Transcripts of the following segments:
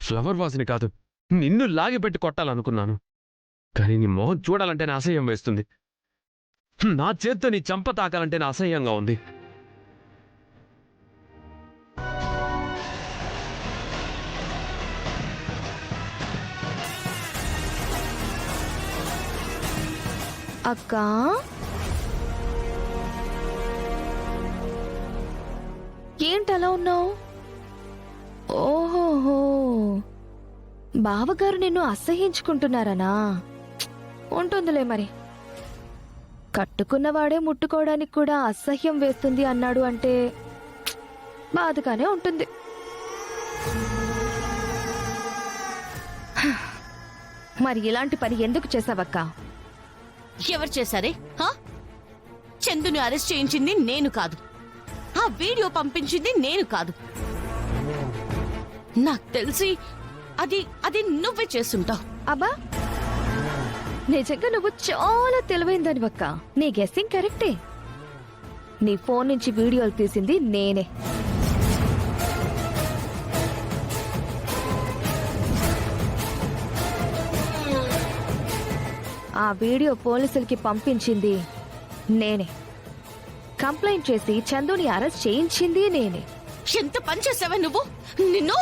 Flower వాజ్ని కాదు, నిన్ను లాగిపెట్టి కొట్టాలనుకున్నాను. కానీ నీ మొహం చూడాలంటేనే అసహ్యం వేస్తుంది. నా చేత్తో నీ చంప తాకాలంటేనే అసహ్యంగా ఉంది. అక్కా, ఏంటలా ఉన్నావు? ఓహోహో, బావగారు నిన్ను అసహ్యించుకుంటున్నారనా? ఉంటుందిలే మరి. కట్టుకున్నవాడే ముట్టుకోవడానికి కూడా అసహ్యం వేస్తుంది అన్నాడు అంటే బాధగానే ఉంటుంది. మరి ఇలాంటి పని ఎందుకు చేసావక్కా? ఎవరు చేశారే? చందుని అరెస్ట్ చేయించింది నేను కాదు, ఆ వీడియో పంపించింది నేను కాదు. నాకు తెలిసి అది అది నువ్వే చేస్తుంటావు. అబ్బా, నిజంగా నువ్వు చాలా తెలివైందనివక్క. నీ గెస్సింగ్ కరెక్టే. నీ ఫోన్ నుంచి వీడియోలు తీసింది నేనే. ఆ వీడియో పోలీసులకి పంపించింది నేనే. కంప్లైంట్ చేసి చందుని అరెస్ట్ చేయించింది నేనే. ఎంత పని చేసావా నువ్వు? నిన్ను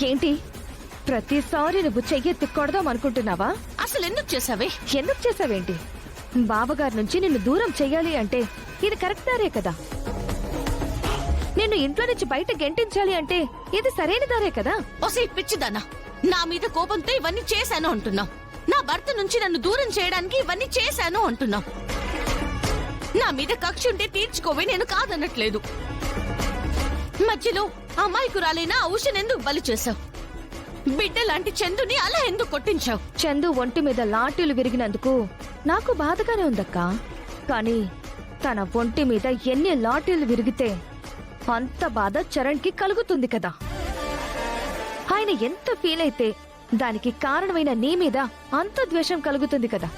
ఏంటి ప్రతిసారి నువ్వు చెయ్యెత్తి కొడదాం అనుకుంటున్నావా? అసలు ఎందుకు చేసావే? ఎందుకు చేసావేంటి? బావగారి నుంచి నిన్ను దూరం చెయ్యాలి అంటే ఇది కరెక్ట్ దారే కదా. నిన్ను ఇంట్లో నుంచి బయట గెంటించాలి అంటే ఇది సరైన దారే కదా. ఒసే పిచ్చిదానా, నా మీద కోపంతో ఇవన్నీ చేశాను అంటున్నావు. నా భర్త నుంచి నన్ను దూరం చేయడానికి ఇవన్నీ చేశాను అంటున్నావు. నా మీద కక్ష ఉంటే తీర్చుకోవే, నేను కాదనట్లేదు. మధ్యలో అమాయకురాలైన ఔషన్ ఎందుకు బలి చేశావు? బిడ్డ లాంటి చందుని అలా ఎందుకు కొట్టించావు? చందు ఒంటి మీద లాఠీలు విరిగినందుకు నాకు బాధగానే ఉందక్కా. కానీ తన ఒంటి మీద ఎన్ని లాఠీలు విరిగితే అంత బాధ చరణ్ కి కలుగుతుంది కదా. ఆయన ఎంత ఫీల్ అయితే దానికి కారణమైన నీ మీద అంత ద్వేషం కలుగుతుంది కదా.